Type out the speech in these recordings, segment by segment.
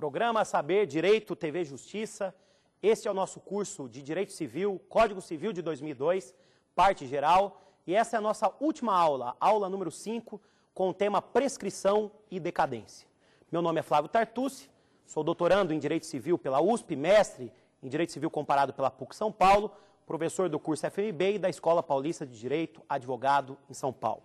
Programa Saber Direito TV Justiça. Este é o nosso curso de Direito Civil, Código Civil de 2002, parte geral. E essa é a nossa última aula, aula número 5, com o tema Prescrição e Decadência. Meu nome é Flávio Tartucci, sou doutorando em Direito Civil pela USP, mestre em Direito Civil comparado pela PUC São Paulo, professor do curso FMB e da Escola Paulista de Direito, advogado em São Paulo.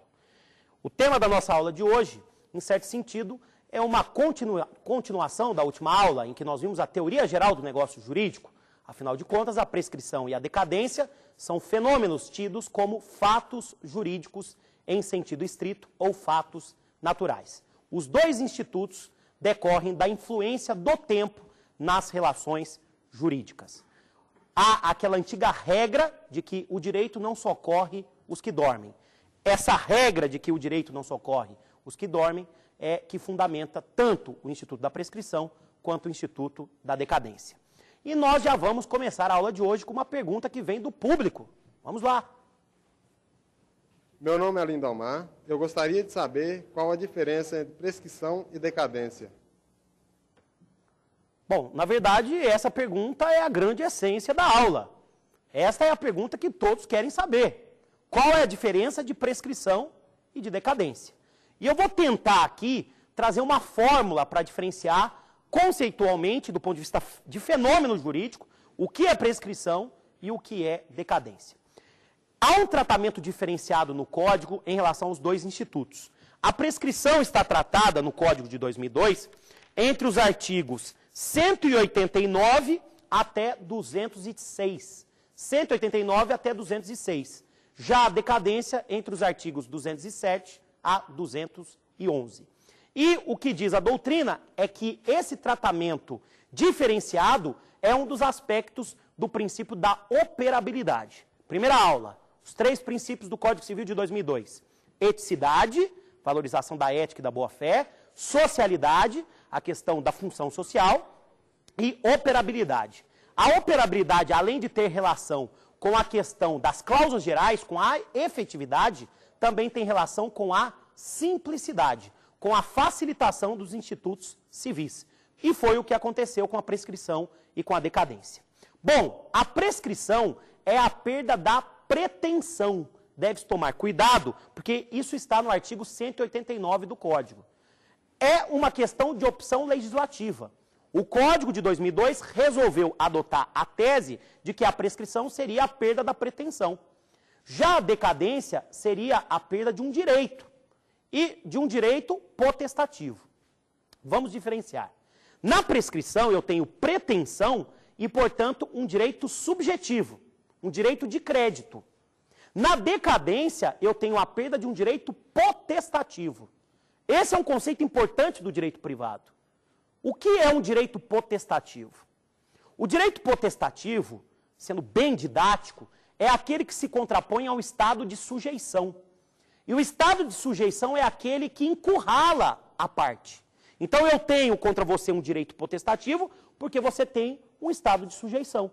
O tema da nossa aula de hoje, em certo sentido, é uma continuação da última aula, em que nós vimos a teoria geral do negócio jurídico. Afinal de contas, a prescrição e a decadência são fenômenos tidos como fatos jurídicos em sentido estrito ou fatos naturais. Os dois institutos decorrem da influência do tempo nas relações jurídicas. Há aquela antiga regra de que o direito não socorre os que dormem. Essa regra de que o direito não socorre os que dormem é que fundamenta tanto o Instituto da Prescrição quanto o Instituto da Decadência. E nós já vamos começar a aula de hoje com uma pergunta que vem do público. Vamos lá. Meu nome é Lindomar. Eu gostaria de saber qual a diferença entre prescrição e decadência. Bom, na verdade, essa pergunta é a grande essência da aula. Esta é a pergunta que todos querem saber. Qual é a diferença de prescrição e de decadência? E eu vou tentar aqui trazer uma fórmula para diferenciar conceitualmente, do ponto de vista de fenômeno jurídico, o que é prescrição e o que é decadência. Há um tratamento diferenciado no Código em relação aos dois institutos. A prescrição está tratada no Código de 2002 entre os artigos 189 até 206. 189 até 206. Já a decadência entre os artigos 207 a 211. E o que diz a doutrina é que esse tratamento diferenciado é um dos aspectos do princípio da operabilidade. Primeira aula, os 3 princípios do Código Civil de 2002. Eticidade, valorização da ética e da boa-fé. Socialidade, a questão da função social. E operabilidade. A operabilidade, além de ter relação com a questão das cláusulas gerais, com a efetividade, também tem relação com a simplicidade, com a facilitação dos institutos civis. E foi o que aconteceu com a prescrição e com a decadência. Bom, a prescrição é a perda da pretensão. Deve-se tomar cuidado, porque isso está no artigo 189 do Código. É uma questão de opção legislativa. O Código de 2002 resolveu adotar a tese de que a prescrição seria a perda da pretensão. Já a decadência seria a perda de um direito, e de um direito potestativo. Vamos diferenciar. Na prescrição eu tenho pretensão e, portanto, um direito subjetivo, um direito de crédito. Na decadência eu tenho a perda de um direito potestativo. Esse é um conceito importante do direito privado. O que é um direito potestativo? O direito potestativo, sendo bem didático, é aquele que se contrapõe ao estado de sujeição. E o estado de sujeição é aquele que encurrala a parte. Então eu tenho contra você um direito potestativo porque você tem um estado de sujeição.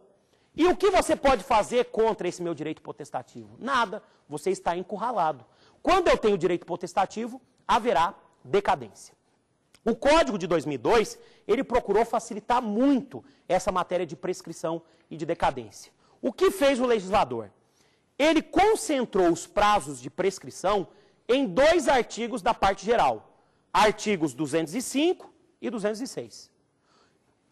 E o que você pode fazer contra esse meu direito potestativo? Nada, você está encurralado. Quando eu tenho direito potestativo, haverá decadência. O Código de 2002, ele procurou facilitar muito essa matéria de prescrição e de decadência. O que fez o legislador? Ele concentrou os prazos de prescrição em 2 artigos da parte geral. Artigos 205 e 206.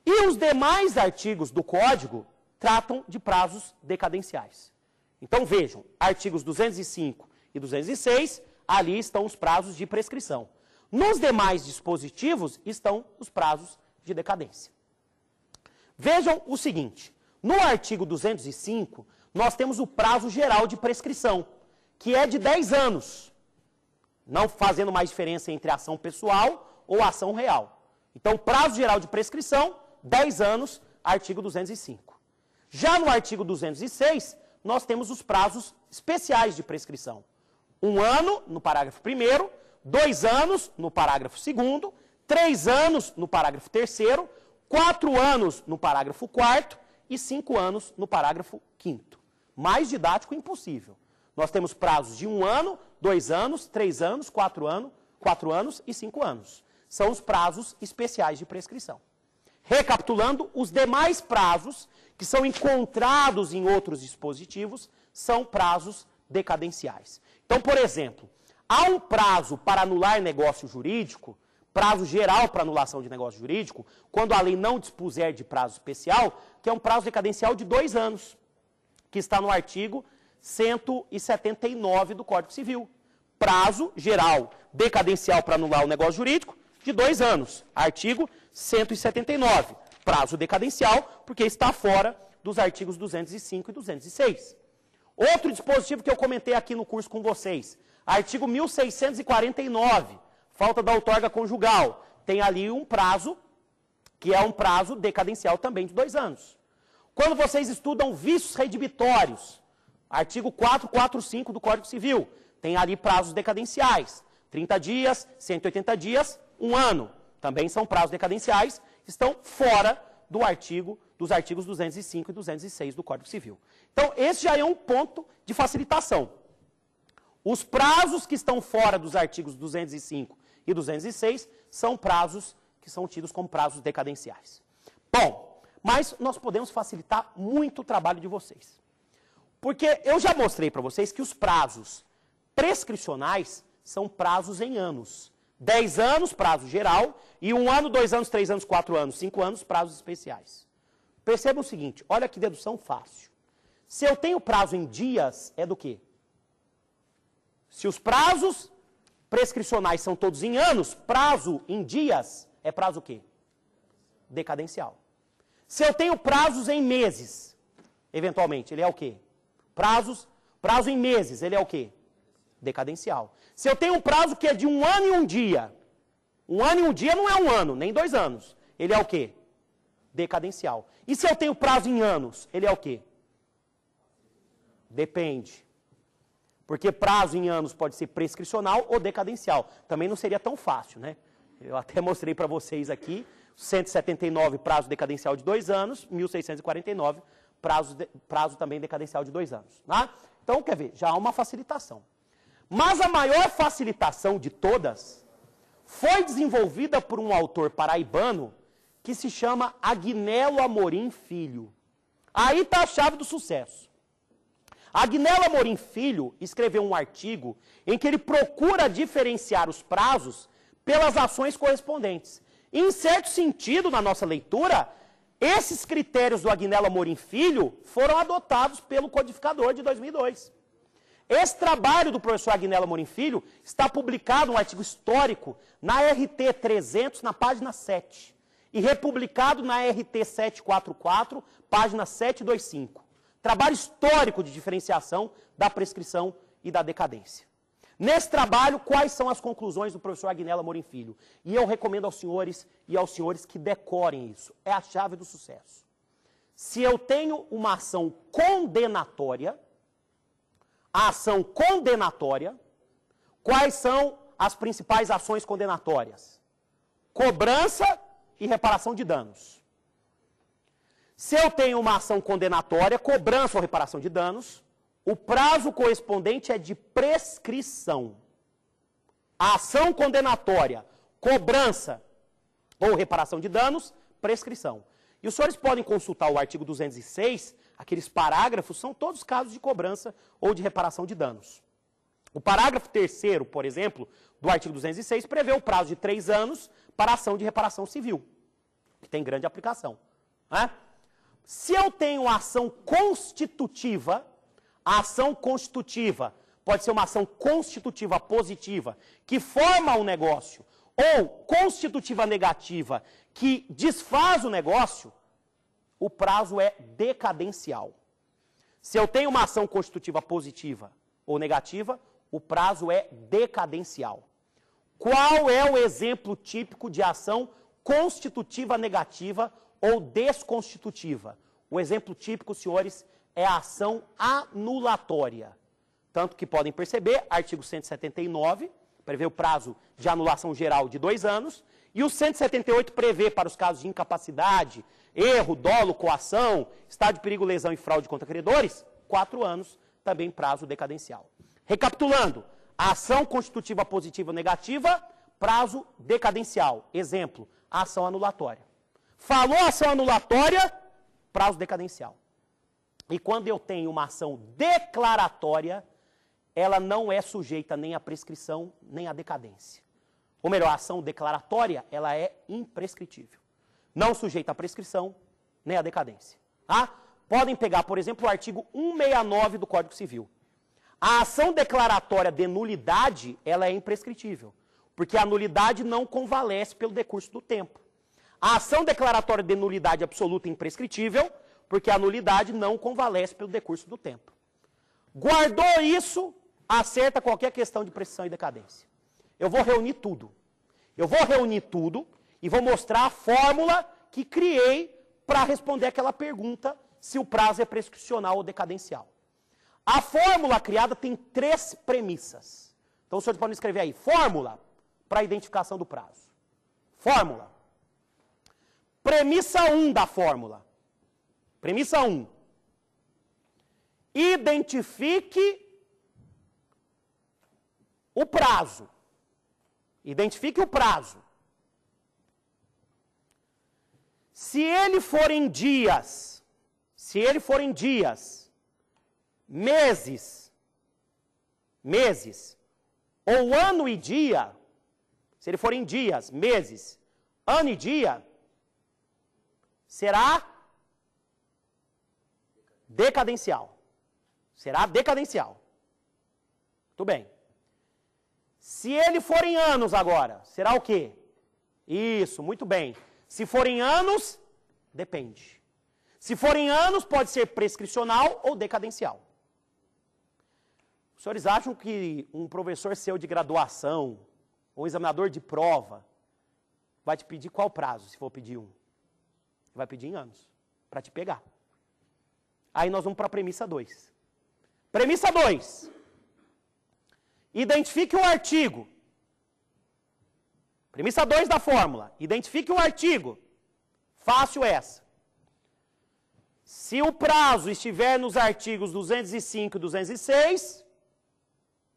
E os demais artigos do Código tratam de prazos decadenciais. Então vejam, artigos 205 e 206, ali estão os prazos de prescrição. Nos demais dispositivos estão os prazos de decadência. Vejam o seguinte, no artigo 205, nós temos o prazo geral de prescrição, que é de 10 anos, não fazendo mais diferença entre ação pessoal ou ação real. Então, prazo geral de prescrição, 10 anos, artigo 205. Já no artigo 206, nós temos os prazos especiais de prescrição. 1 ano, no parágrafo 1º, 2 anos, no parágrafo 2º, 3 anos, no parágrafo 3º, 4 anos, no parágrafo 4º e 5 anos, no parágrafo 5º. Mais didático impossível. Nós temos prazos de 1 ano, 2 anos, 3 anos, 4 anos e 5 anos. São os prazos especiais de prescrição. Recapitulando, os demais prazos que são encontrados em outros dispositivos são prazos decadenciais. Então, por exemplo, há um prazo para anular negócio jurídico, prazo geral para anulação de negócio jurídico, quando a lei não dispuser de prazo especial, que é um prazo decadencial de 2 anos, que está no artigo 179 do Código Civil. Prazo geral decadencial para anular o negócio jurídico de 2 anos. Artigo 179. Prazo decadencial, porque está fora dos artigos 205 e 206. Outro dispositivo que eu comentei aqui no curso com vocês. Artigo 1649. Falta da outorga conjugal. Tem ali um prazo, que é um prazo decadencial também de 2 anos. Quando vocês estudam vícios redibitórios, artigo 445 do Código Civil, tem ali prazos decadenciais. 30 dias, 180 dias, 1 ano. Também são prazos decadenciais, estão fora dos artigos 205 e 206 do Código Civil. Então, esse já é um ponto de facilitação. Os prazos que estão fora dos artigos 205 e 206 são prazos que são tidos como prazos decadenciais. Bom, mas nós podemos facilitar muito o trabalho de vocês. Porque eu já mostrei para vocês que os prazos prescricionais são prazos em anos. 10 anos, prazo geral, e 1 ano, 2 anos, 3 anos, 4 anos, 5 anos, prazos especiais. Percebam o seguinte, olha que dedução fácil. Se eu tenho prazo em dias, é do quê? Se os prazos prescricionais são todos em anos, prazo em dias é prazo o quê? Decadencial. Se eu tenho prazos em meses, eventualmente, ele é o quê? Prazo em meses, ele é o quê? Decadencial. Se eu tenho um prazo que é de 1 ano e 1 dia, 1 ano e 1 dia não é 1 ano, nem 2 anos. Ele é o quê? Decadencial. E se eu tenho prazo em anos, ele é o quê? Depende. Porque prazo em anos pode ser prescricional ou decadencial. Também não seria tão fácil, né? Eu até mostrei para vocês aqui, 179 prazo decadencial de 2 anos, 1649 prazo também decadencial de 2 anos. Tá? Então, quer ver, já há uma facilitação. Mas a maior facilitação de todas foi desenvolvida por um autor paraibano que se chama Agnello Amorim Filho. Aí está a chave do sucesso. Agnello Amorim Filho escreveu um artigo em que ele procura diferenciar os prazos pelas ações correspondentes. E, em certo sentido, na nossa leitura, esses critérios do Agnello Amorim Filho foram adotados pelo codificador de 2002. Esse trabalho do professor Agnello Amorim Filho está publicado, um artigo histórico, na RT 300, na página 7, e republicado na RT 744, página 725. Trabalho histórico de diferenciação da prescrição e da decadência. Nesse trabalho, quais são as conclusões do professor Agnello Amorim Filho? E eu recomendo aos senhores que decorem isso. É a chave do sucesso. Se eu tenho uma ação condenatória, a ação condenatória, quais são as principais ações condenatórias? Cobrança e reparação de danos. Se eu tenho uma ação condenatória, cobrança ou reparação de danos, o prazo correspondente é de prescrição. A ação condenatória, cobrança ou reparação de danos, prescrição. E os senhores podem consultar o artigo 206, aqueles parágrafos, são todos casos de cobrança ou de reparação de danos. O parágrafo 3º, por exemplo, do artigo 206, prevê o prazo de 3 anos para a ação de reparação civil, que tem grande aplicação. Né? Se eu tenho a ação constitutiva, a ação constitutiva pode ser uma ação constitutiva positiva, que forma o negócio, ou constitutiva negativa, que desfaz o negócio, o prazo é decadencial. Se eu tenho uma ação constitutiva positiva ou negativa, o prazo é decadencial. Qual é o exemplo típico de ação constitutiva negativa ou desconstitutiva? O exemplo típico, senhores, é a ação anulatória. Tanto que podem perceber, artigo 179, prevê o prazo de anulação geral de 2 anos, e o 178 prevê para os casos de incapacidade, erro, dolo, coação, estado de perigo, lesão e fraude contra credores, 4 anos, também prazo decadencial. Recapitulando, a ação constitutiva positiva ou negativa, prazo decadencial. Exemplo, a ação anulatória. Falou ação anulatória, prazo decadencial. E quando eu tenho uma ação declaratória, ela não é sujeita nem à prescrição, nem à decadência. Ou melhor, a ação declaratória, ela é imprescritível. Não sujeita à prescrição, nem à decadência. Tá? Podem pegar, por exemplo, o artigo 169 do Código Civil. A ação declaratória de nulidade, ela é imprescritível, porque a nulidade não convalesce pelo decurso do tempo. A ação declaratória de nulidade absoluta é imprescritível, porque a nulidade não convalesce pelo decurso do tempo. Guardou isso, acerta qualquer questão de prescrição e decadência. Eu vou reunir tudo. Eu vou reunir tudo e vou mostrar a fórmula que criei para responder aquela pergunta se o prazo é prescricional ou decadencial. A fórmula criada tem 3 premissas. Então, os senhores podem escrever aí, fórmula para a identificação do prazo. Fórmula. Premissa 1 da fórmula. Premissa 1. Identifique o prazo. Identifique o prazo. Se ele for em dias, meses, ou ano e dia, se ele for em dias, meses, ano e dia, será decadencial. Será decadencial. Muito bem. Se ele for em anos agora, será o quê? Isso, muito bem. Se for em anos, depende. Se for em anos, pode ser prescricional ou decadencial. Os senhores acham que um professor seu de graduação, ou um examinador de prova, vai te pedir qual prazo, se for pedir um? Vai pedir em anos, para te pegar. Aí nós vamos para a premissa 2. Premissa 2. Identifique o artigo. Premissa 2 da fórmula. Identifique o artigo. Fácil essa. Se o prazo estiver nos artigos 205 e 206,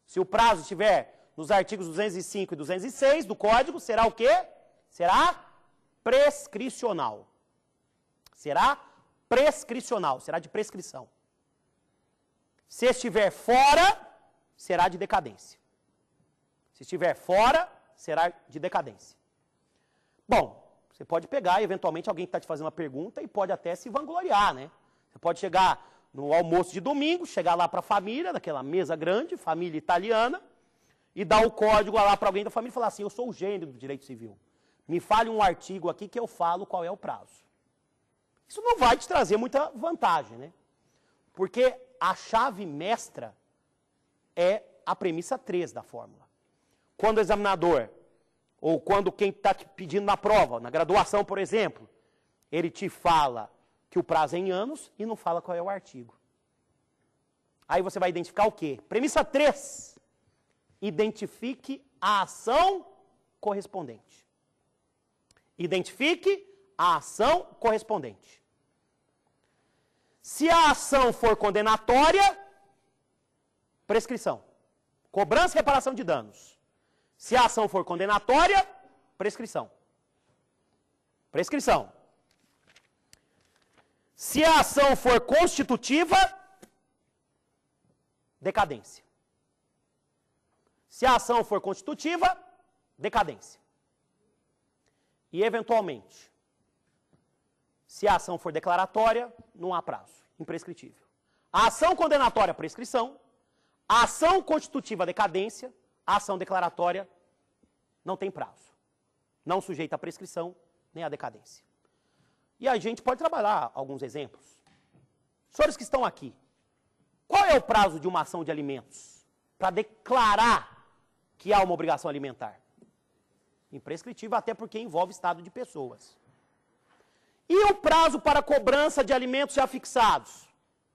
se o prazo estiver nos artigos 205 e 206 do Código, será o quê? Será prescricional. Será prescricional, será de prescrição. Se estiver fora, será de decadência. Se estiver fora, será de decadência. Bom, você pode pegar, eventualmente, alguém que está te fazendo uma pergunta e pode até se vangloriar, né? Você pode chegar no almoço de domingo, chegar lá para a família, naquela mesa grande, família italiana, e dar o código lá para alguém da família e falar assim, eu sou o gênio do direito civil. Me fale um artigo aqui que eu falo qual é o prazo. Isso não vai te trazer muita vantagem, né? Porque a chave mestra é a premissa 3 da fórmula. Quando o examinador, ou quando quem está te pedindo na prova, na graduação, por exemplo, ele te fala que o prazo é em anos e não fala qual é o artigo. Aí você vai identificar o quê? Premissa 3. Identifique a ação correspondente. Identifique a ação correspondente. Se a ação for condenatória, prescrição. Cobrança e reparação de danos. Se a ação for condenatória, prescrição. Prescrição. Se a ação for constitutiva, decadência. Se a ação for constitutiva, decadência. E, eventualmente, se a ação for declaratória, não há prazo, imprescritível. A ação condenatória, prescrição. A ação constitutiva, decadência. A ação declaratória não tem prazo. Não sujeita à prescrição nem à decadência. E a gente pode trabalhar alguns exemplos. Senhores que estão aqui, qual é o prazo de uma ação de alimentos para declarar que há uma obrigação alimentar? Imprescritível, até porque envolve estado de pessoas. E o prazo para cobrança de alimentos já fixados?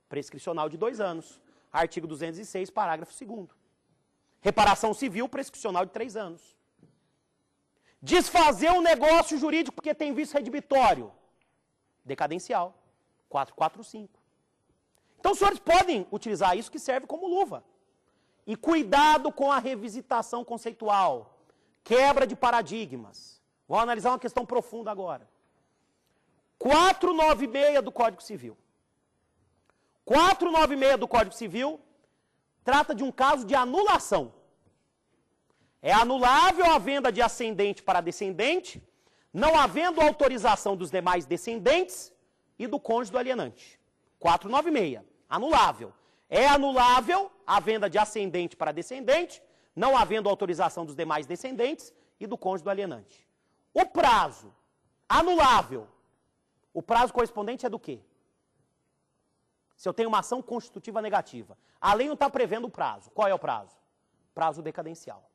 Prescricional de 2 anos. Artigo 206, parágrafo 2º. Reparação civil, prescricional de 3 anos. Desfazer um negócio jurídico porque tem vício redibitório. Decadencial. 445. Então, os senhores podem utilizar isso que serve como luva. E cuidado com a revisitação conceitual. Quebra de paradigmas. Vamos analisar uma questão profunda agora. 496 do Código Civil. 496 do Código Civil trata de um caso de anulação. É anulável a venda de ascendente para descendente, não havendo autorização dos demais descendentes e do cônjuge do alienante. 496, anulável. É anulável a venda de ascendente para descendente, não havendo autorização dos demais descendentes e do cônjuge do alienante. O prazo anulável, o prazo correspondente é do quê? Se eu tenho uma ação constitutiva negativa. A lei não está prevendo o prazo. Qual é o prazo? Prazo decadencial.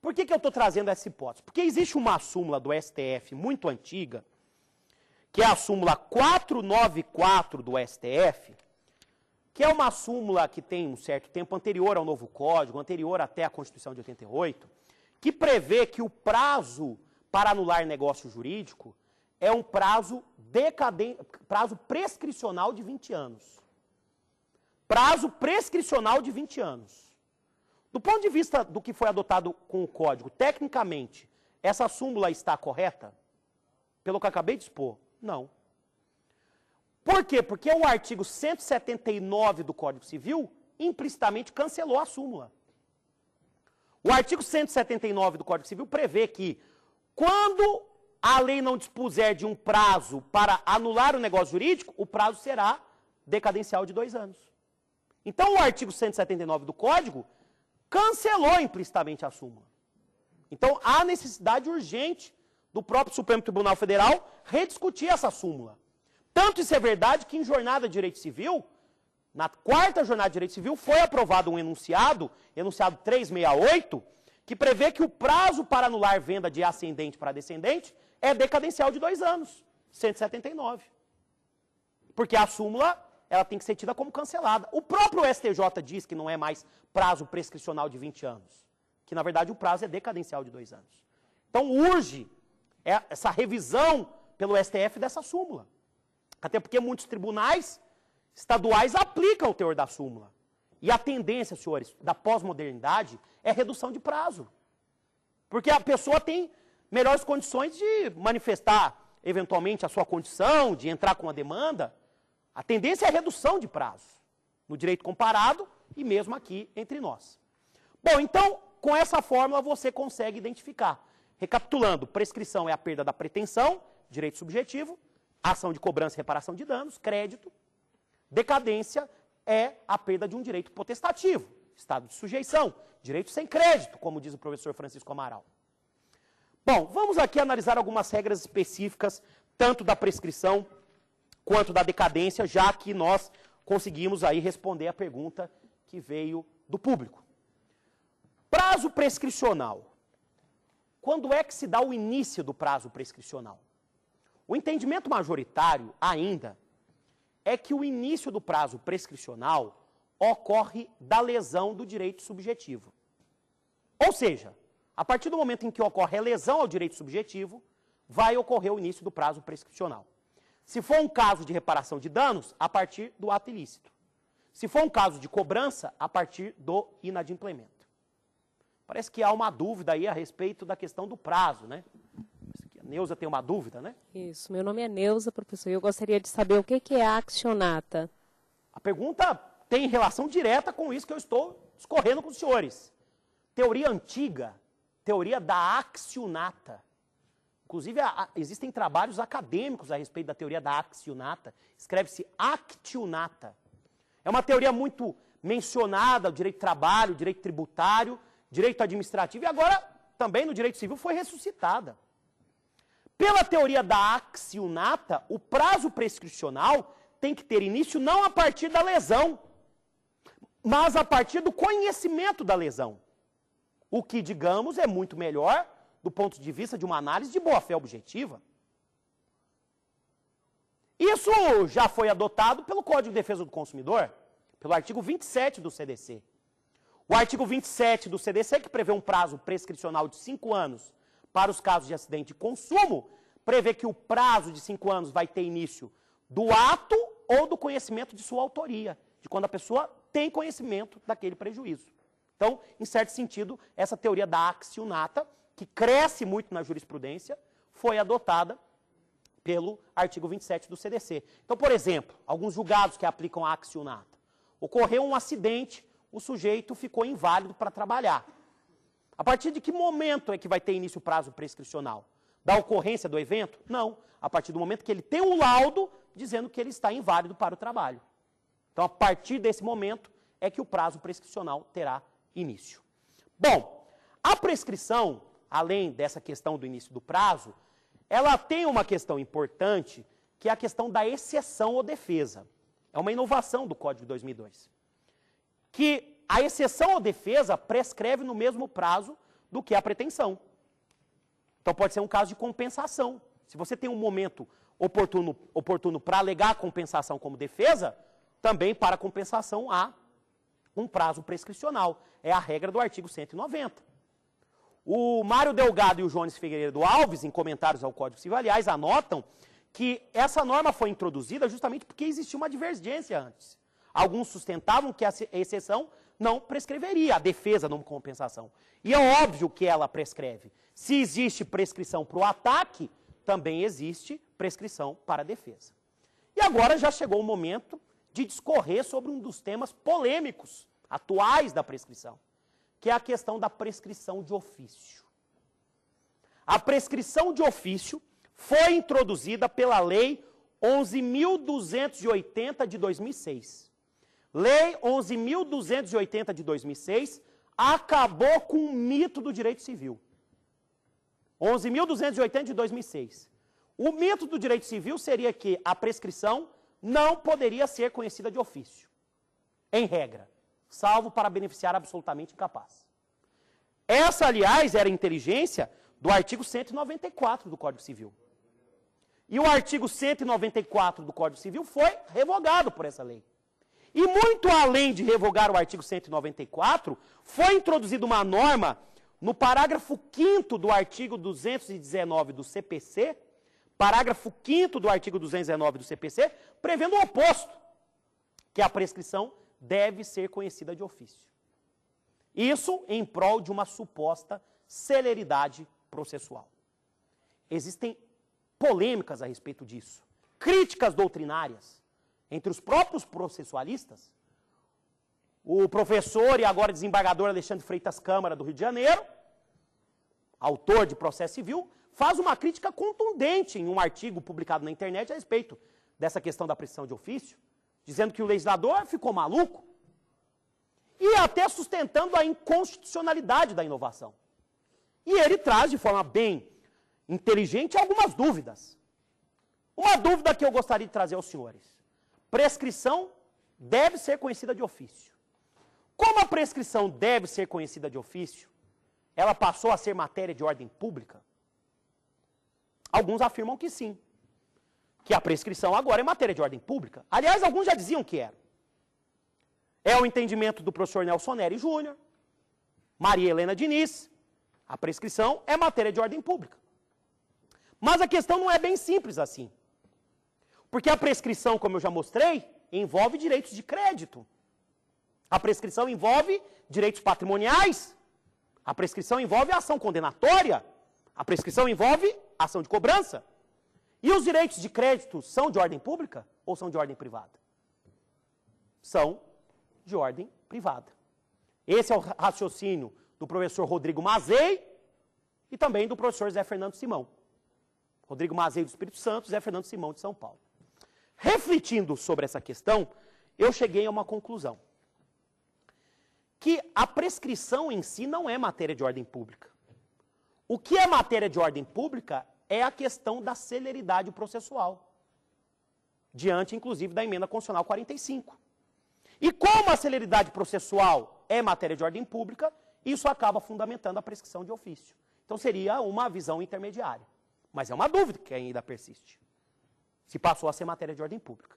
Por que eu estou trazendo essa hipótese? Porque existe uma súmula do STF muito antiga, que é a súmula 494 do STF, que é uma súmula que tem um certo tempo anterior ao novo Código, anterior até a Constituição de 88, que prevê que o prazo para anular negócio jurídico é um prazo prescricional de 20 anos. Prazo prescricional de 20 anos. Do ponto de vista do que foi adotado com o Código, tecnicamente, essa súmula está correta? Pelo que eu acabei de expor? Não. Por quê? Porque o artigo 179 do Código Civil implicitamente cancelou a súmula. O artigo 179 do Código Civil prevê que, quando a lei não dispuser de um prazo para anular o negócio jurídico, o prazo será decadencial de 2 anos. Então, o artigo 179 do Código cancelou implicitamente a súmula. Então, há necessidade urgente do próprio Supremo Tribunal Federal rediscutir essa súmula. Tanto isso é verdade que em jornada de direito civil, na 4ª jornada de direito civil, foi aprovado um enunciado 368, que prevê que o prazo para anular venda de ascendente para descendente é decadencial de 2 anos, 179. Porque a súmula, ela tem que ser tida como cancelada. O próprio STJ diz que não é mais prazo prescricional de 20 anos, que na verdade o prazo é decadencial de 2 anos. Então urge essa revisão pelo STF dessa súmula. Até porque muitos tribunais estaduais aplicam o teor da súmula. E a tendência, senhores, da pós-modernidade é redução de prazo. Porque a pessoa tem melhores condições de manifestar, eventualmente, a sua condição, de entrar com a demanda. A tendência é a redução de prazo, no direito comparado e mesmo aqui entre nós. Bom, então, com essa fórmula você consegue identificar. Recapitulando, prescrição é a perda da pretensão, direito subjetivo, ação de cobrança e reparação de danos, crédito. Decadência é a perda de um direito potestativo, estado de sujeição, direito sem crédito, como diz o professor Francisco Amaral. Bom, vamos aqui analisar algumas regras específicas, tanto da prescrição quanto da decadência, já que nós conseguimos aí responder a pergunta que veio do público. Prazo prescricional. Quando é que se dá o início do prazo prescricional? O entendimento majoritário, ainda, é que o início do prazo prescricional ocorre da lesão do direito subjetivo. Ou seja, a partir do momento em que ocorre a lesão ao direito subjetivo, vai ocorrer o início do prazo prescricional. Se for um caso de reparação de danos, a partir do ato ilícito. Se for um caso de cobrança, a partir do inadimplemento. Parece que há uma dúvida aí a respeito da questão do prazo, né? A Neuza tem uma dúvida, né? Isso, meu nome é Neuza, professor, e eu gostaria de saber o que é a accionata. A pergunta tem relação direta com isso que eu estou discorrendo com os senhores. Teoria antiga, teoria da accionata. Inclusive, existem trabalhos acadêmicos a respeito da teoria da accionata. Escreve-se actionata. É uma teoria muito mencionada, o direito do trabalho, o direito tributário, direito administrativo, e agora também no direito civil foi ressuscitada. Pela teoria da accionata, o prazo prescricional tem que ter início não a partir da lesão, mas a partir do conhecimento da lesão. O que, digamos, é muito melhor do ponto de vista de uma análise de boa-fé objetiva. Isso já foi adotado pelo Código de Defesa do Consumidor, pelo artigo 27 do CDC. O artigo 27 do CDC, que prevê um prazo prescricional de 5 anos para os casos de acidente de consumo, prevê que o prazo de 5 anos vai ter início do ato ou do conhecimento de sua autoria, de quando a pessoa tem conhecimento daquele prejuízo. Então, em certo sentido, essa teoria da accionata, que cresce muito na jurisprudência, foi adotada pelo artigo 27 do CDC. Então, por exemplo, alguns julgados que aplicam a accionata. Ocorreu um acidente, o sujeito ficou inválido para trabalhar. A partir de que momento é que vai ter início o prazo prescricional? Da ocorrência do evento? Não. A partir do momento que ele tem um laudo dizendo que ele está inválido para o trabalho. Então, a partir desse momento é que o prazo prescricional terá início. Bom, a prescrição, além dessa questão do início do prazo, ela tem uma questão importante, que é a questão da exceção ou defesa. É uma inovação do Código de 2002. Que a exceção ou defesa prescreve no mesmo prazo do que a pretensão. Então pode ser um caso de compensação. Se você tem um momento oportuno para alegar a compensação como defesa, também para compensação há um prazo prescricional. É a regra do artigo 190. O Mário Delgado e o Jones Figueiredo Alves, em comentários ao Código Civil, aliás, anotam que essa norma foi introduzida justamente porque existia uma divergência antes. Alguns sustentavam que a exceção não prescreveria, a defesa não compensação. E é óbvio que ela prescreve. Se existe prescrição para o ataque, também existe prescrição para a defesa. E agora já chegou o momento de discorrer sobre um dos temas polêmicos, atuais da prescrição, que é a questão da prescrição de ofício. A prescrição de ofício foi introduzida pela Lei 11.280 de 2006. Lei 11.280 de 2006 acabou com o mito do direito civil. 11.280 de 2006. O mito do direito civil seria que a prescrição não poderia ser conhecida de ofício, em regra, salvo para beneficiar absolutamente incapaz. Essa, aliás, era a inteligência do artigo 194 do Código Civil. E o artigo 194 do Código Civil foi revogado por essa lei. E muito além de revogar o artigo 194, foi introduzida uma norma no parágrafo 5º do artigo 219 do CPC, parágrafo 5º do artigo 219 do CPC, prevendo o oposto, que a prescrição deve ser conhecida de ofício. Isso em prol de uma suposta celeridade processual. Existem polêmicas a respeito disso, críticas doutrinárias entre os próprios processualistas. O professor e agora desembargador Alexandre Freitas Câmara, do Rio de Janeiro, autor de processo civil, faz uma crítica contundente em um artigo publicado na internet a respeito dessa questão da prescrição de ofício, dizendo que o legislador ficou maluco e até sustentando a inconstitucionalidade da inovação. E ele traz de forma bem inteligente algumas dúvidas. Uma dúvida que eu gostaria de trazer aos senhores. Prescrição deve ser conhecida de ofício. Como a prescrição deve ser conhecida de ofício, ela passou a ser matéria de ordem pública? Alguns afirmam que sim, que a prescrição agora é matéria de ordem pública. Aliás, alguns já diziam que era. É o entendimento do professor Nelson Neri Júnior, Maria Helena Diniz. A prescrição é matéria de ordem pública. Mas a questão não é bem simples assim. Porque a prescrição, como eu já mostrei, envolve direitos de crédito. A prescrição envolve direitos patrimoniais. A prescrição envolve ação condenatória. A prescrição envolve ação de cobrança. E os direitos de crédito são de ordem pública ou são de ordem privada? São de ordem privada. Esse é o raciocínio do professor Rodrigo Mazei e também do professor Zé Fernando Simão. Rodrigo Mazei do Espírito Santo, Zé Fernando Simão de São Paulo. Refletindo sobre essa questão, eu cheguei a uma conclusão. Que a prescrição em si não é matéria de ordem pública. O que é matéria de ordem pública é a questão da celeridade processual, diante, inclusive, da emenda constitucional 45. E como a celeridade processual é matéria de ordem pública, isso acaba fundamentando a prescrição de ofício. Então seria uma visão intermediária. Mas é uma dúvida que ainda persiste. Se passou a ser matéria de ordem pública.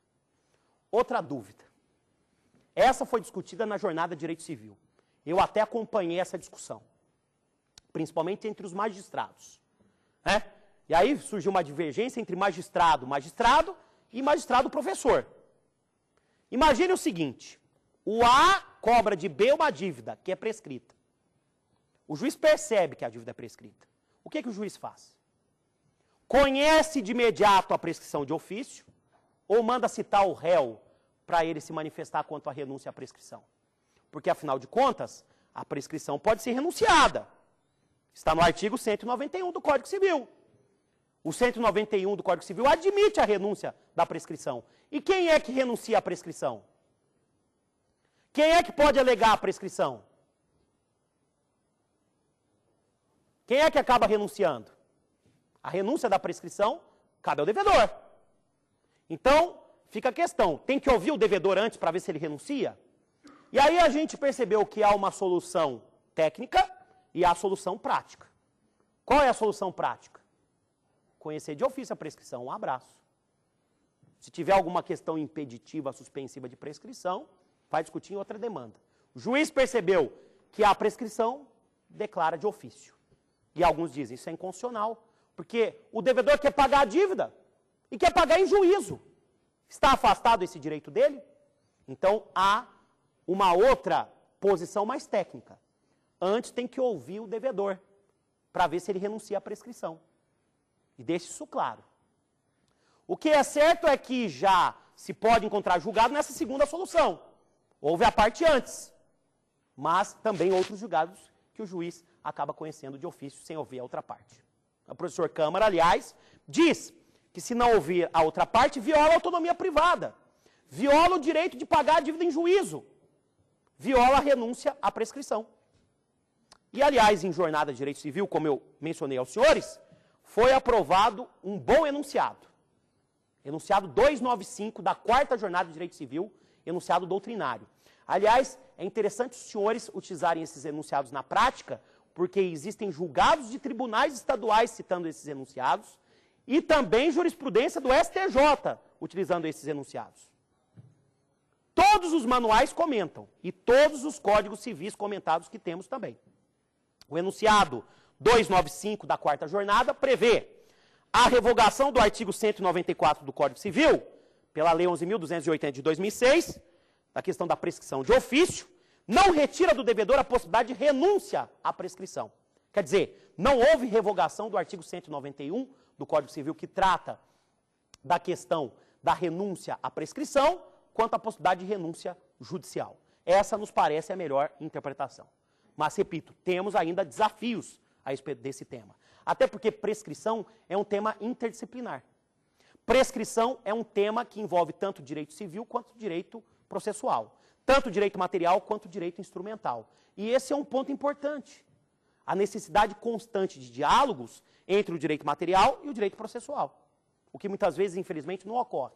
Outra dúvida. Essa foi discutida na Jornada de Direito Civil. Eu até acompanhei essa discussão. Principalmente entre os magistrados. E aí surgiu uma divergência entre magistrado e magistrado professor. Imagine o seguinte. O A cobra de B uma dívida que é prescrita. O juiz percebe que a dívida é prescrita. O que o juiz faz? conhece de imediato a prescrição de ofício ou manda citar o réu para ele se manifestar quanto à renúncia à prescrição? Porque, afinal de contas, a prescrição pode ser renunciada. Está no artigo 191 do Código Civil. O 191 do Código Civil admite a renúncia da prescrição. E quem é que renuncia à prescrição? Quem é que pode alegar a prescrição? Quem é que acaba renunciando? A renúncia da prescrição cabe ao devedor. Então, fica a questão, tem que ouvir o devedor antes para ver se ele renuncia? E aí a gente percebeu que há uma solução técnica e há a solução prática. Qual é a solução prática? Conhecer de ofício a prescrição, um abraço. Se tiver alguma questão impeditiva, suspensiva de prescrição, vai discutir em outra demanda. O juiz percebeu que há prescrição, declara de ofício. E alguns dizem, isso é inconstitucional, porque o devedor quer pagar a dívida e quer pagar em juízo. Está afastado esse direito dele? Então, há uma outra posição mais técnica. Antes tem que ouvir o devedor, para ver se ele renuncia à prescrição. E deixe isso claro. O que é certo é que já se pode encontrar julgado nessa segunda solução. Houve a parte antes, mas também outros julgados que o juiz acaba conhecendo de ofício sem ouvir a outra parte. O professor Câmara, aliás, diz que se não ouvir a outra parte, viola a autonomia privada, viola o direito de pagar a dívida em juízo, viola a renúncia à prescrição. E, aliás, em Jornada de Direito Civil, como eu mencionei aos senhores, foi aprovado um bom enunciado. Enunciado 295 da 4ª Jornada de Direito Civil, enunciado doutrinário. Aliás, é interessante os senhores utilizarem esses enunciados na prática, porque existem julgados de tribunais estaduais citando esses enunciados e também jurisprudência do STJ utilizando esses enunciados. Todos os manuais comentam e todos os códigos civis comentados que temos também. O enunciado 295 da 4ª Jornada prevê a revogação do artigo 194 do Código Civil, pela Lei 11.280 de 2006, da questão da prescrição de ofício, não retira do devedor a possibilidade de renúncia à prescrição. Quer dizer, não houve revogação do artigo 191 do Código Civil que trata da questão da renúncia à prescrição, quanto à possibilidade de renúncia judicial. Essa nos parece a melhor interpretação. Mas, repito, temos ainda desafios a respeito desse tema. Até porque prescrição é um tema interdisciplinar. Prescrição é um tema que envolve tanto direito civil quanto direito processual. Tanto direito material quanto direito instrumental. E esse é um ponto importante. A necessidade constante de diálogos entre o direito material e o direito processual. O que muitas vezes, infelizmente, não ocorre.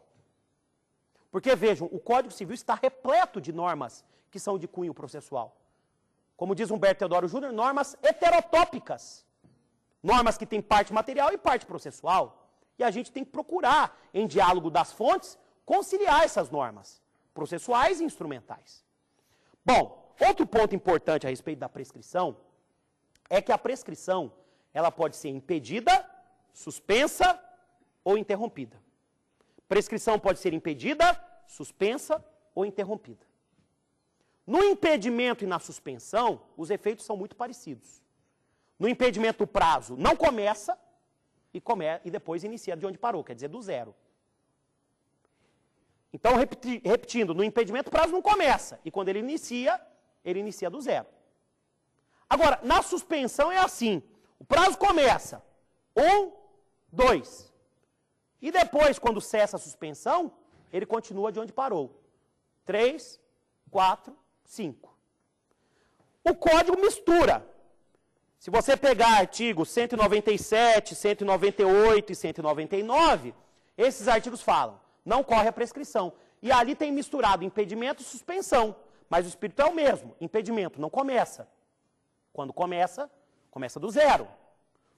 Porque, vejam, o Código Civil está repleto de normas que são de cunho processual. Como diz Humberto Teodoro Júnior, normas heterotópicas. Normas que têm parte material e parte processual. E a gente tem que procurar, em diálogo das fontes, conciliar essas normas, processuais e instrumentais. Bom, outro ponto importante a respeito da prescrição é que a prescrição ela pode ser impedida, suspensa ou interrompida. Prescrição pode ser impedida, suspensa ou interrompida. No impedimento e na suspensão, os efeitos são muito parecidos. No impedimento, o prazo não começa e depois inicia de onde parou, quer dizer, do zero. Então, repetindo, no impedimento o prazo não começa, e quando ele inicia do zero. Agora, na suspensão é assim, o prazo começa, 1, 2, e depois, quando cessa a suspensão, ele continua de onde parou, 3, 4, 5. O código mistura. Se você pegar artigos 197, 198 e 199, esses artigos falam, não corre a prescrição. E ali tem misturado impedimento e suspensão. Mas o espírito é o mesmo. Impedimento não começa. Quando começa, começa do zero.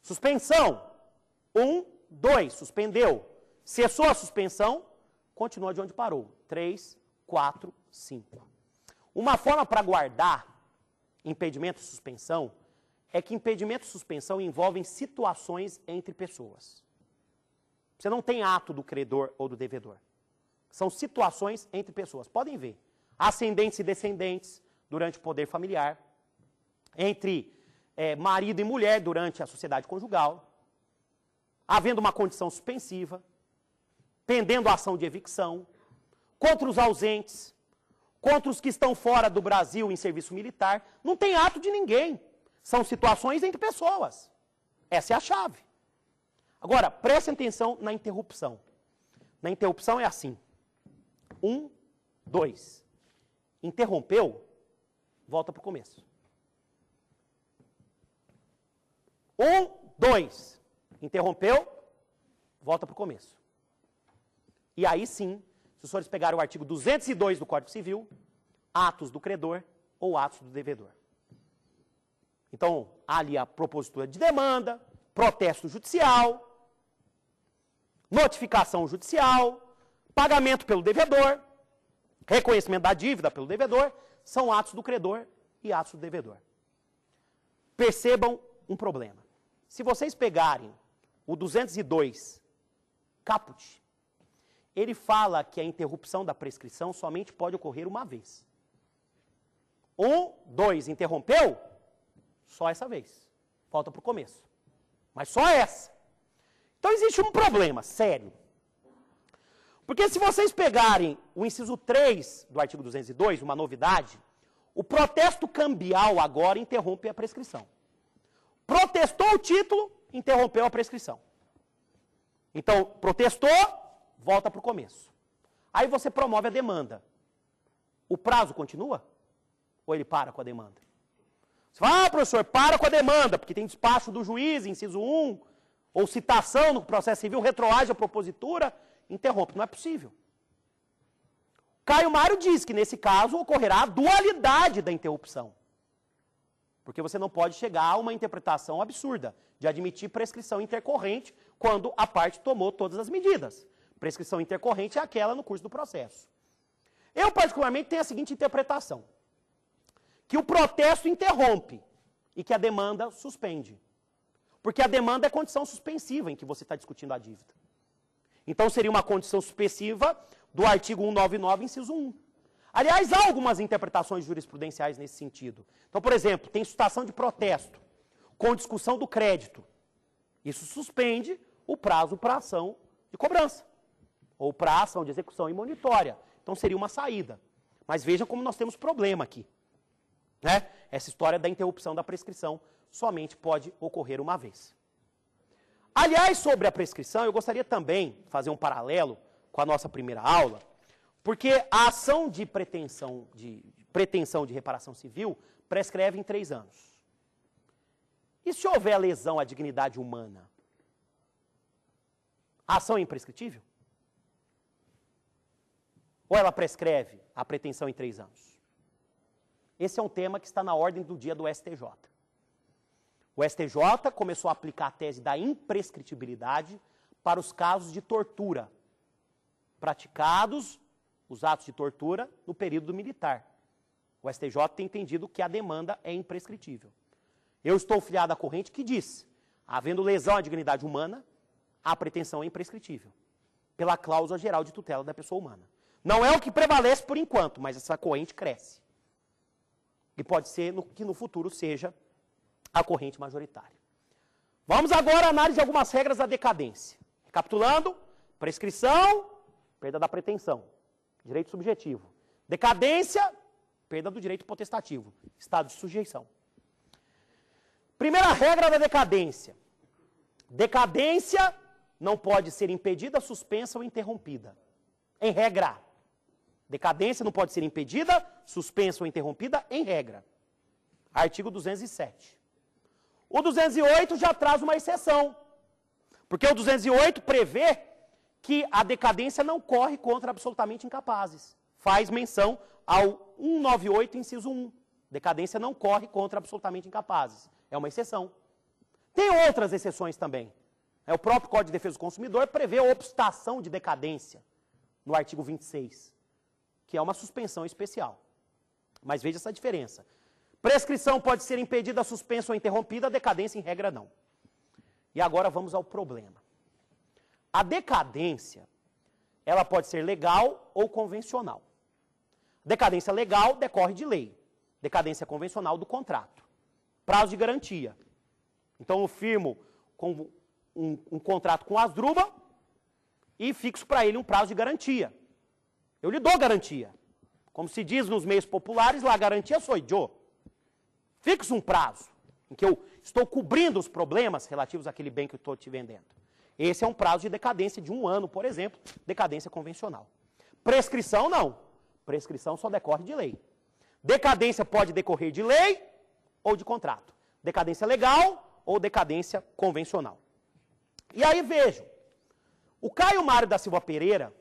Suspensão. 1, 2, suspendeu. Cessou a suspensão, continua de onde parou. 3, 4, 5. Uma forma para guardar impedimento e suspensão é que impedimento e suspensão envolvem situações entre pessoas. Você não tem ato do credor ou do devedor. São situações entre pessoas. Podem ver. Ascendentes e descendentes durante o poder familiar. Entre marido e mulher durante a sociedade conjugal. havendo uma condição suspensiva, pendendo a ação de evicção, contra os ausentes, contra os que estão fora do Brasil em serviço militar. Não tem ato de ninguém. São situações entre pessoas. Essa é a chave. Agora, prestem atenção na interrupção. Na interrupção é assim. 1, 2. Interrompeu, volta para o começo. 1, 2. Interrompeu, volta para o começo. E aí sim, se os senhores pegarem o artigo 202 do Código Civil, atos do credor ou atos do devedor. Então, há ali a propositura de demanda, protesto judicial, notificação judicial, pagamento pelo devedor, reconhecimento da dívida pelo devedor, são atos do credor e atos do devedor. Percebam um problema. Se vocês pegarem o 202 caput, ele fala que a interrupção da prescrição somente pode ocorrer uma vez. 1, 2, interrompeu? Só essa vez. Volta para o começo. Mas só essa. Então existe um problema sério. Porque se vocês pegarem o inciso 3 do artigo 202, uma novidade, o protesto cambial agora interrompe a prescrição. Protestou o título, interrompeu a prescrição. Então, protestou, volta para o começo. Aí você promove a demanda. O prazo continua? Ou ele para com a demanda? Você fala, professor, para com a demanda, porque tem despacho do juiz, inciso 1, ou citação no processo civil, retroage a propositura, interrompe. Não é possível. Caio Mário diz que, nesse caso, ocorrerá a dualidade da interrupção. Porque você não pode chegar a uma interpretação absurda de admitir prescrição intercorrente quando a parte tomou todas as medidas. Prescrição intercorrente é aquela no curso do processo. Eu, particularmente, tenho a seguinte interpretação. Que o protesto interrompe e que a demanda suspende. Porque a demanda é condição suspensiva em que você está discutindo a dívida. Então, seria uma condição suspensiva do artigo 199, inciso 1. Aliás, há algumas interpretações jurisprudenciais nesse sentido. Então, por exemplo, tem suscitação de protesto com discussão do crédito. Isso suspende o prazo para ação de cobrança. Ou para ação de execução imunitória. Então, seria uma saída. Mas vejam como nós temos problema aqui. Né? Essa história da interrupção da prescrição somente pode ocorrer uma vez. Aliás, sobre a prescrição, eu gostaria também de fazer um paralelo com a nossa primeira aula, porque a ação de pretensão de reparação civil prescreve em 3 anos. E se houver lesão à dignidade humana? A ação é imprescritível? Ou ela prescreve a pretensão em 3 anos? Esse é um tema que está na ordem do dia do STJ. O STJ começou a aplicar a tese da imprescritibilidade para os casos de tortura, praticados, os atos de tortura, no período militar. O STJ tem entendido que a demanda é imprescritível. Eu estou filiado à corrente que diz, havendo lesão à dignidade humana, a pretensão é imprescritível, pela cláusula geral de tutela da pessoa humana. Não é o que prevalece por enquanto, mas essa corrente cresce. E pode ser que no futuro seja a corrente majoritária. Vamos agora à análise de algumas regras da decadência. Recapitulando, prescrição, perda da pretensão, direito subjetivo. Decadência, perda do direito potestativo, estado de sujeição. Primeira regra da decadência. Decadência não pode ser impedida, suspensa ou interrompida. Em regra. Decadência não pode ser impedida, suspensa ou interrompida, em regra. Artigo 207. O 208 já traz uma exceção. Porque o 208 prevê que a decadência não corre contra absolutamente incapazes. Faz menção ao 198, inciso 1. Decadência não corre contra absolutamente incapazes. É uma exceção. Tem outras exceções também. O próprio Código de Defesa do Consumidor prevê a obstação de decadência, no artigo 26, que é uma suspensão especial. Mas veja essa diferença. Prescrição pode ser impedida, suspensa ou interrompida, decadência em regra não. E agora vamos ao problema. A decadência, ela pode ser legal ou convencional. Decadência legal decorre de lei. Decadência convencional do contrato. Prazo de garantia. Então eu firmo com um contrato com o Asdrubal e fixo para ele um prazo de garantia. Eu lhe dou garantia. Como se diz nos meios populares, lá a garantia sou eu. Fixo um prazo em que eu estou cobrindo os problemas relativos àquele bem que eu estou te vendendo. Esse é um prazo de decadência de 1 ano, por exemplo, decadência convencional. Prescrição, não. Prescrição só decorre de lei. Decadência pode decorrer de lei ou de contrato. Decadência legal ou decadência convencional. E aí vejam, o Caio Mário da Silva Pereira,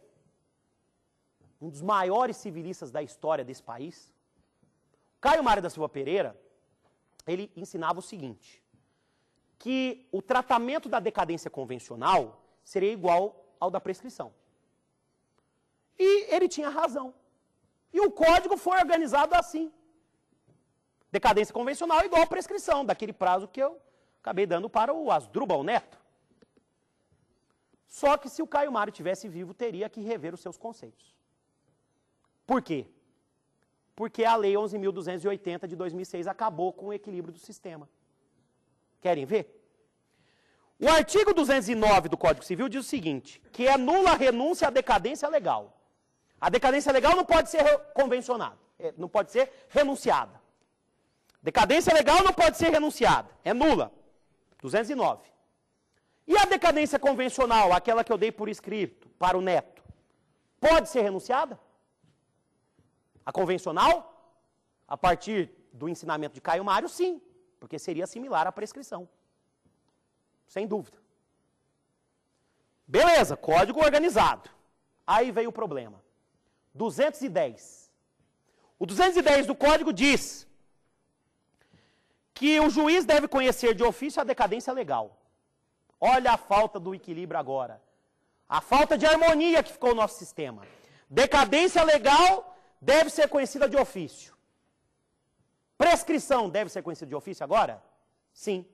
um dos maiores civilistas da história desse país, Caio Mário da Silva Pereira, ele ensinava o seguinte, que o tratamento da decadência convencional seria igual ao da prescrição. E ele tinha razão. E o código foi organizado assim. Decadência convencional igual à prescrição, daquele prazo que eu acabei dando para o Asdrubal Neto. Só que se o Caio Mário tivesse vivo, teria que rever os seus conceitos. Por quê? Porque a Lei 11.280 de 2006 acabou com o equilíbrio do sistema. Querem ver? O artigo 209 do Código Civil diz o seguinte, que é nula a renúncia à decadência legal. A decadência legal não pode ser convencionada, não pode ser renunciada. Decadência legal não pode ser renunciada, é nula. 209. E a decadência convencional, aquela que eu dei por escrito para o Neto, pode ser renunciada? A convencional, a partir do ensinamento de Caio Mário, sim, porque seria similar à prescrição. Sem dúvida. Beleza, código organizado. Aí veio o problema. 210. O 210 do código diz que o juiz deve conhecer de ofício a decadência legal. Olha a falta do equilíbrio agora. A falta de harmonia que ficou no nosso sistema. Decadência legal deve ser conhecida de ofício. Prescrição deve ser conhecida de ofício agora? Sim.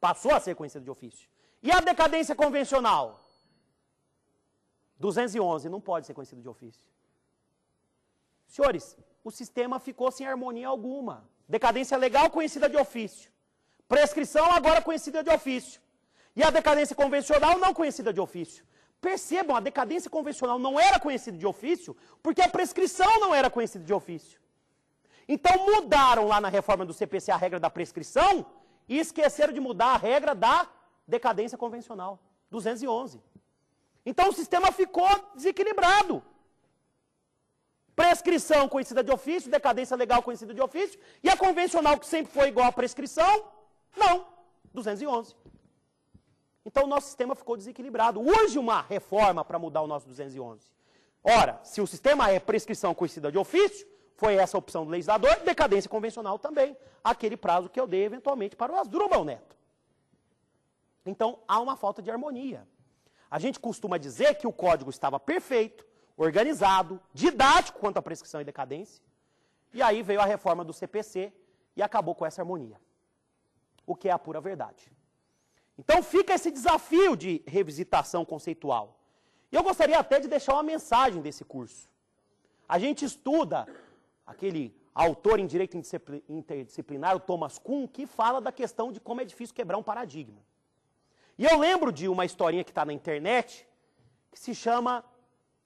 Passou a ser conhecida de ofício. E a decadência convencional? 211 não pode ser conhecida de ofício. Senhores, o sistema ficou sem harmonia alguma. Decadência legal conhecida de ofício. Prescrição agora conhecida de ofício. E a decadência convencional não conhecida de ofício. Percebam, a decadência convencional não era conhecida de ofício porque a prescrição não era conhecida de ofício. Então mudaram lá na reforma do CPC a regra da prescrição e esqueceram de mudar a regra da decadência convencional. 211. Então o sistema ficou desequilibrado. Prescrição conhecida de ofício, decadência legal conhecida de ofício, e a convencional, que sempre foi igual à prescrição, não. 211. Então o nosso sistema ficou desequilibrado. Urge uma reforma para mudar o nosso 211. Ora, se o sistema é prescrição conhecida de ofício, foi essa a opção do legislador, decadência convencional também, aquele prazo que eu dei eventualmente para o Asdrubal Neto. Então há uma falta de harmonia. A gente costuma dizer que o código estava perfeito, organizado, didático quanto à prescrição e decadência, e aí veio a reforma do CPC e acabou com essa harmonia. O que é a pura verdade. Então fica esse desafio de revisitação conceitual. E eu gostaria até de deixar uma mensagem desse curso. A gente estuda aquele autor em direito interdisciplinar, o Thomas Kuhn, que fala da questão de como é difícil quebrar um paradigma. E eu lembro de uma historinha que está na internet, que se chama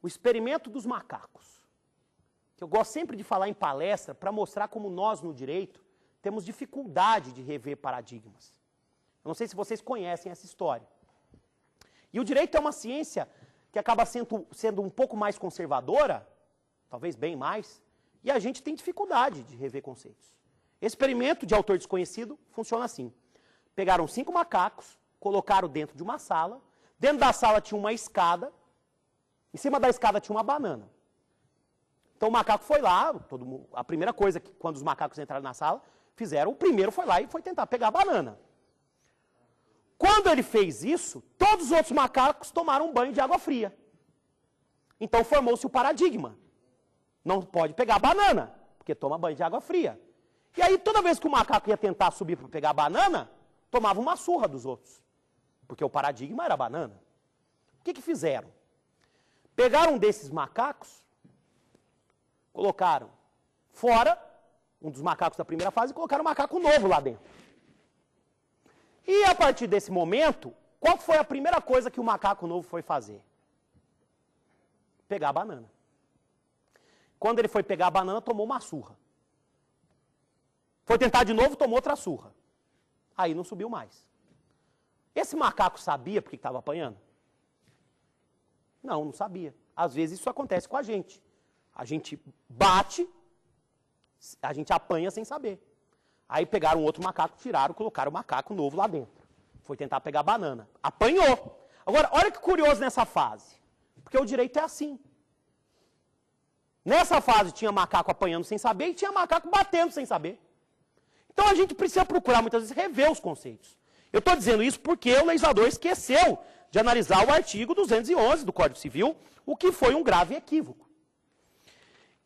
O Experimento dos Macacos. Que eu gosto sempre de falar em palestra para mostrar como nós, no direito, temos dificuldade de rever paradigmas. Eu não sei se vocês conhecem essa história. E o direito é uma ciência que acaba sendo um pouco mais conservadora, talvez bem mais, e a gente tem dificuldade de rever conceitos. Esse experimento de autor desconhecido funciona assim. Pegaram 5 macacos, colocaram dentro de uma sala, dentro da sala tinha uma escada, em cima da escada tinha uma banana. Então o macaco foi lá, a primeira coisa que quando os macacos entraram na sala, fizeram, o primeiro foi lá e foi tentar pegar a banana. Quando ele fez isso, todos os outros macacos tomaram um banho de água fria. Então formou-se o paradigma. Não pode pegar a banana, porque toma banho de água fria. E aí toda vez que o macaco ia tentar subir para pegar a banana, tomava uma surra dos outros. Porque o paradigma era a banana. O que fizeram? Pegaram um desses macacos, colocaram fora, um dos macacos da primeira fase, e colocaram um macaco novo lá dentro. E a partir desse momento, Qual foi a primeira coisa que o macaco novo foi fazer? Pegar a banana. Quando ele foi pegar a banana, tomou uma surra. Foi tentar de novo, tomou outra surra. Aí não subiu mais. Esse macaco sabia por que estava apanhando? Não, não sabia. Às vezes isso acontece com a gente. A gente bate, a gente apanha sem saber. Aí pegaram outro macaco, tiraram, colocaram o macaco novo lá dentro. Foi tentar pegar a banana. Apanhou. Agora, olha que curioso nessa fase. Porque o direito é assim. Nessa fase tinha macaco apanhando sem saber e tinha macaco batendo sem saber. Então a gente precisa procurar muitas vezes rever os conceitos. Eu estou dizendo isso porque o legislador esqueceu de analisar o artigo 211 do Código Civil, o que foi um grave equívoco.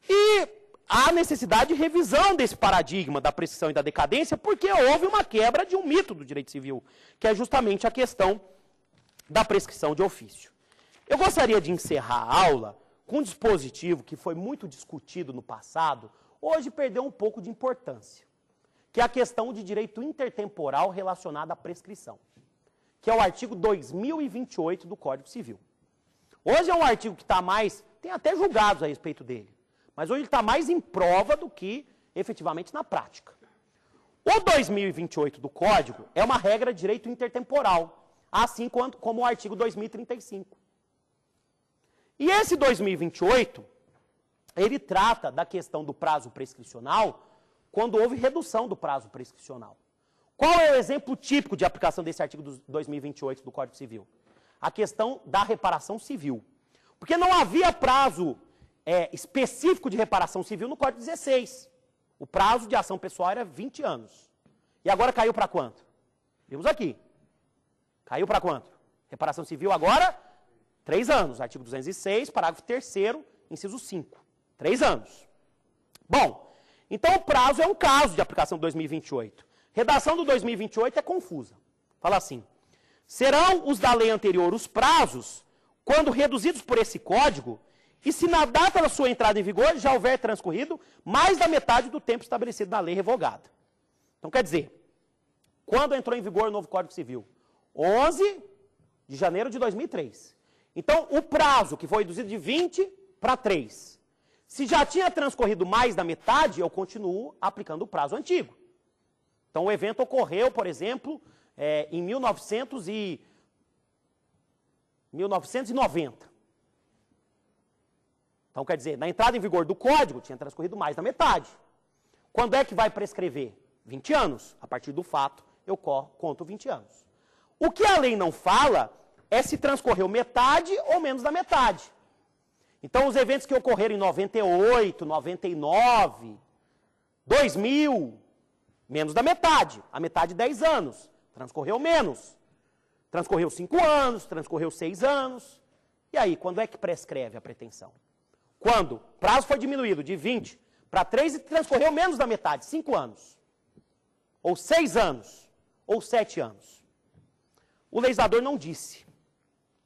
E há necessidade de revisão desse paradigma da prescrição e da decadência, porque houve uma quebra de um mito do direito civil, que é justamente a questão da prescrição de ofício. Eu gostaria de encerrar a aula com um dispositivo que foi muito discutido no passado, hoje perdeu um pouco de importância, que é a questão de direito intertemporal relacionado à prescrição, que é o artigo 2028 do Código Civil. Hoje é um artigo que está mais, tem até julgados a respeito dele, mas hoje ele está mais em prova do que efetivamente na prática. O 2028 do Código é uma regra de direito intertemporal, assim como o artigo 2035. E esse 2028, ele trata da questão do prazo prescricional quando houve redução do prazo prescricional. Qual é o exemplo típico de aplicação desse artigo 2028 do Código Civil? A questão da reparação civil. Porque não havia prazo específico de reparação civil no Código 16. O prazo de ação pessoal era 20 anos. E agora caiu para quanto? Vimos aqui. Caiu para quanto? Reparação civil agora, 3 anos. Artigo 206, parágrafo 3º, inciso 5. 3 anos. Bom, então o prazo é um caso de aplicação do 2028. Redação do 2028 é confusa. Fala assim: serão os da lei anterior os prazos, quando reduzidos por esse código, e se na data da sua entrada em vigor já houver transcorrido mais da metade do tempo estabelecido na lei revogada. Então quer dizer, quando entrou em vigor o novo Código Civil? 11 de janeiro de 2003. Então o prazo que foi reduzido de 20 para 3. Se já tinha transcorrido mais da metade, eu continuo aplicando o prazo antigo. Então o evento ocorreu, por exemplo, em 1990. Então, quer dizer, na entrada em vigor do Código, tinha transcorrido mais da metade. Quando é que vai prescrever? 20 anos. A partir do fato, eu conto 20 anos. O que a lei não fala é se transcorreu metade ou menos da metade. Então, os eventos que ocorreram em 98, 99, 2000, menos da metade. A metade, 10 anos. Transcorreu menos. Transcorreu 5 anos, transcorreu 6 anos. E aí, quando é que prescreve a pretensão? Quando o prazo foi diminuído de 20 para 3 e transcorreu menos da metade, 5 anos. Ou 6 anos. Ou 7 anos. O legislador não disse.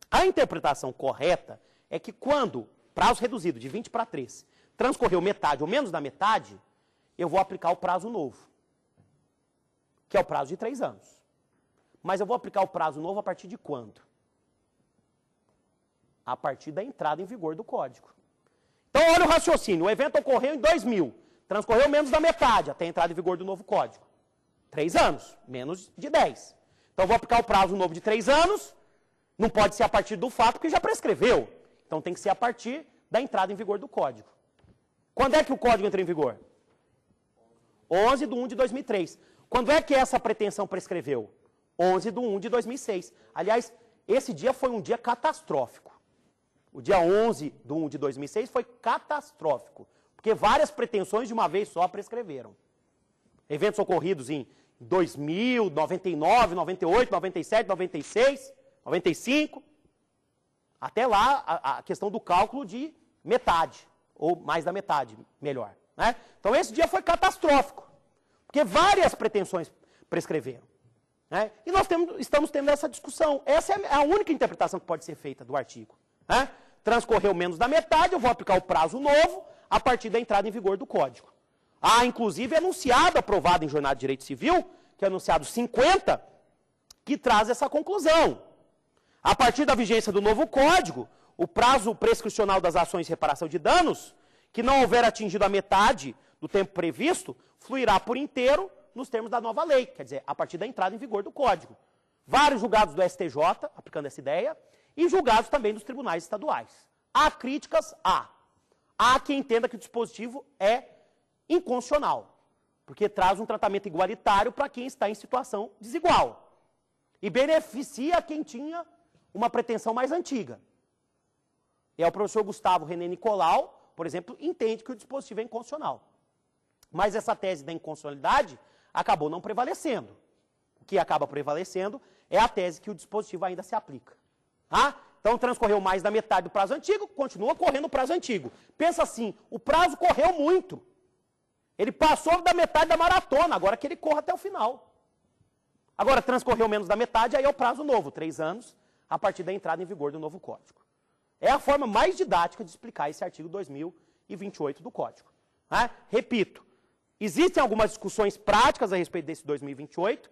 A interpretação correta é que quando prazo reduzido de 20 para 3 transcorreu metade ou menos da metade, eu vou aplicar o prazo novo, que é o prazo de 3 anos. Mas eu vou aplicar o prazo novo a partir de quando? A partir da entrada em vigor do Código. Então, olha o raciocínio. O evento ocorreu em 2000. Transcorreu menos da metade até a entrada em vigor do novo Código. 3 anos, menos de 10. Então, eu vou aplicar o prazo novo de 3 anos. Não pode ser a partir do fato, porque já prescreveu. Então, tem que ser a partir da entrada em vigor do Código. Quando é que o Código entrou em vigor? 11 de 1 de 2003. Quando é que essa pretensão prescreveu? 11 de 1 de 2006. Aliás, esse dia foi um dia catastrófico. O dia 11 de 1 de 2006 foi catastrófico, porque várias pretensões de uma vez só prescreveram. Eventos ocorridos em 2000, 99, 98, 97, 96, 95, até lá a questão do cálculo de metade, ou mais da metade, melhor. Né? Então esse dia foi catastrófico, porque várias pretensões prescreveram. Né? E nós estamos tendo essa discussão. Essa é a única interpretação que pode ser feita do artigo. Né? Transcorreu menos da metade, eu vou aplicar o prazo novo a partir da entrada em vigor do Código. Há, inclusive, enunciado aprovado em Jornada de Direito Civil, que é o enunciado 50, que traz essa conclusão. A partir da vigência do novo Código, o prazo prescricional das ações de reparação de danos, que não houver atingido a metade do tempo previsto, fluirá por inteiro nos termos da nova lei, quer dizer, a partir da entrada em vigor do Código. Vários julgados do STJ, aplicando essa ideia, e julgados também dos tribunais estaduais. Há críticas? Há quem entenda que o dispositivo é inconstitucional, porque traz um tratamento igualitário para quem está em situação desigual e beneficia quem tinha uma pretensão mais antiga. E o professor Gustavo René Nicolau, por exemplo, entende que o dispositivo é inconstitucional. Mas essa tese da inconstitucionalidade acabou não prevalecendo. O que acaba prevalecendo é a tese que o dispositivo ainda se aplica. Então transcorreu mais da metade do prazo antigo, continua correndo o prazo antigo. Pensa assim, o prazo correu muito. Ele passou da metade da maratona, agora que ele corra até o final. Agora transcorreu menos da metade, aí é o prazo novo, 3 anos, a partir da entrada em vigor do novo Código. É a forma mais didática de explicar esse artigo 2028 do Código. Repito, existem algumas discussões práticas a respeito desse 2028,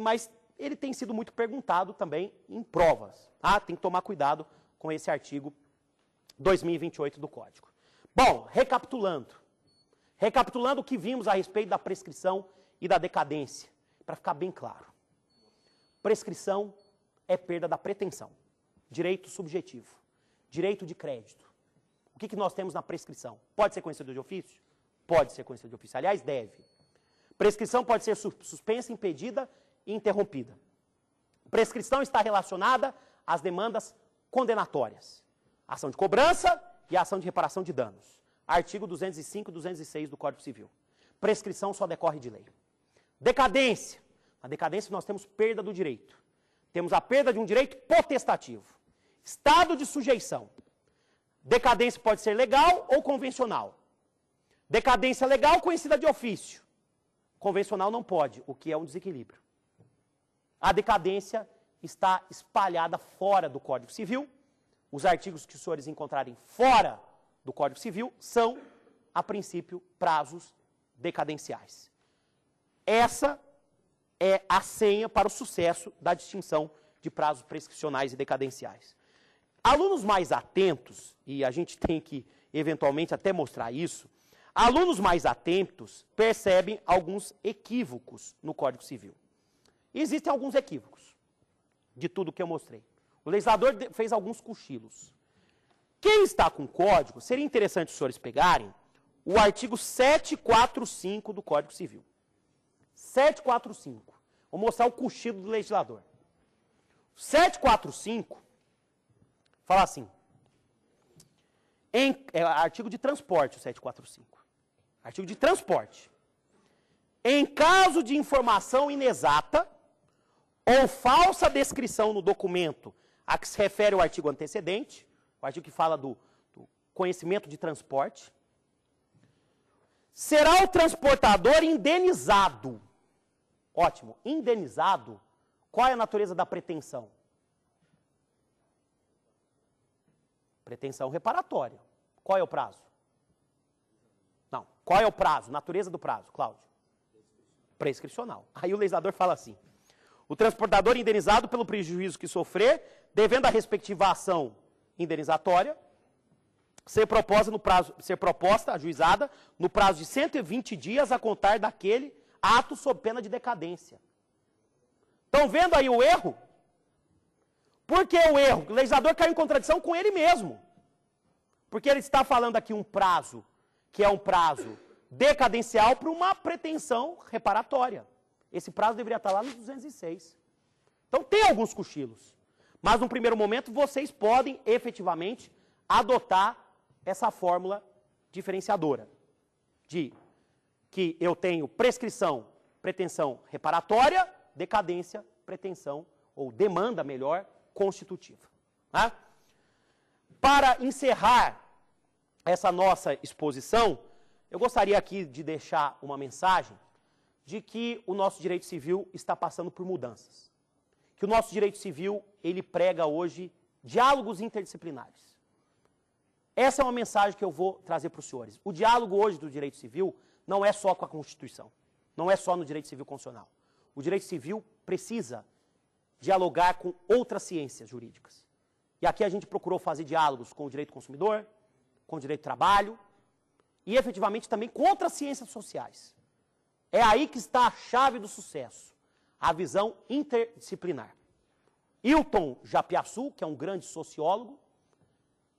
mas ele tem sido muito perguntado também em provas. Tem que tomar cuidado com esse artigo 2028 do Código. Bom, recapitulando o que vimos a respeito da prescrição e da decadência, para ficar bem claro. Prescrição é perda da pretensão, direito subjetivo, direito de crédito. O que nós temos na prescrição? Pode ser conhecido de ofício? Pode ser conhecido de ofício. Aliás, deve. Prescrição pode ser suspensa, impedida e interrompida. Prescrição está relacionada às demandas condenatórias. Ação de cobrança e ação de reparação de danos. Artigo 205 e 206 do Código Civil. Prescrição só decorre de lei. Decadência. Na decadência nós temos perda do direito. Temos a perda de um direito potestativo. Estado de sujeição. Decadência pode ser legal ou convencional. Decadência legal conhecida de ofício. Convencional não pode, o que é um desequilíbrio. A decadência está espalhada fora do Código Civil. Os artigos que os senhores encontrarem fora do Código Civil são, a princípio, prazos decadenciais. Essa é a senha para o sucesso da distinção de prazos prescricionais e decadenciais. Alunos mais atentos, e a gente tem que eventualmente até mostrar isso, alunos mais atentos percebem alguns equívocos no Código Civil. E existem alguns equívocos de tudo que eu mostrei. O legislador fez alguns cochilos. Quem está com o código, seria interessante os senhores pegarem o artigo 745 do Código Civil. 745. Vou mostrar o cochilo do legislador. 745 fala assim, é artigo de transporte, o 745. Artigo de transporte. Em caso de informação inexata ou falsa descrição no documento a que se refere o artigo antecedente, o artigo que fala do conhecimento de transporte, será o transportador indenizado. Ótimo, indenizado. Qual é a natureza da pretensão? Pretensão reparatória. Qual é o prazo? Não, qual é o prazo? Natureza do prazo, Cláudio? Prescricional. Aí o legislador fala assim, o transportador indenizado pelo prejuízo que sofrer, devendo a respectiva ação indenizatória, ser proposta, ajuizada, no prazo de 120 dias a contar daquele ato sob pena de decadência. Estão vendo aí o erro? Por que o erro? O legislador caiu em contradição com ele mesmo. Porque ele está falando aqui um prazo, que é um prazo decadencial para uma pretensão reparatória. Esse prazo deveria estar lá no 206. Então tem alguns cochilos. Mas, num primeiro momento, vocês podem, efetivamente, adotar essa fórmula diferenciadora. De que eu tenho prescrição, pretensão reparatória, decadência, pretensão, ou demanda, melhor, constitutiva. Tá? Para encerrar essa nossa exposição, eu gostaria aqui de deixar uma mensagem de que o nosso direito civil está passando por mudanças. Que o nosso direito civil, ele prega hoje diálogos interdisciplinares. Essa é uma mensagem que eu vou trazer para os senhores. O diálogo hoje do direito civil não é só com a Constituição, não é só no direito civil constitucional. O direito civil precisa dialogar com outras ciências jurídicas. E aqui a gente procurou fazer diálogos com o direito do consumidor, com o direito do trabalho e, efetivamente, também com outras ciências sociais. É aí que está a chave do sucesso, a visão interdisciplinar. Hilton Japiaçu, que é um grande sociólogo,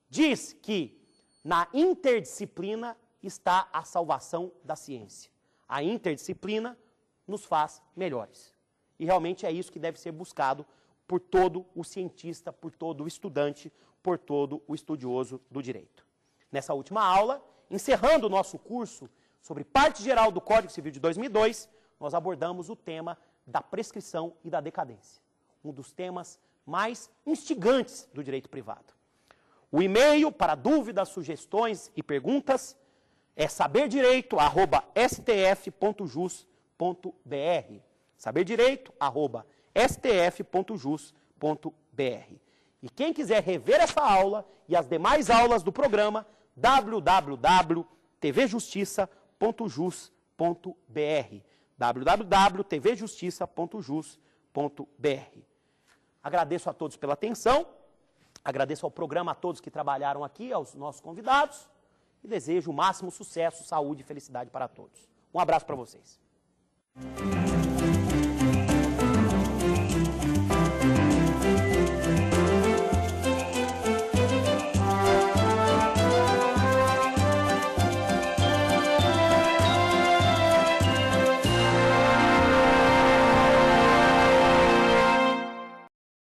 diz que na interdisciplina está a salvação da ciência. A interdisciplina nos faz melhores. E realmente é isso que deve ser buscado por todo o cientista, por todo o estudante, por todo o estudioso do direito. Nessa última aula, encerrando o nosso curso sobre parte geral do Código Civil de 2002, nós abordamos o tema da prescrição e da decadência. Um dos temas mais instigantes do direito privado. O e-mail para dúvidas, sugestões e perguntas é saberdireito@stf.jus.br. saberdireito@stf.jus.br. E quem quiser rever essa aula e as demais aulas do programa, www.tvjustiça.jus.br. www.tvjustiça.jus.br. Agradeço a todos pela atenção, agradeço ao programa a todos que trabalharam aqui, aos nossos convidados, e desejo o máximo sucesso, saúde e felicidade para todos. Um abraço para vocês.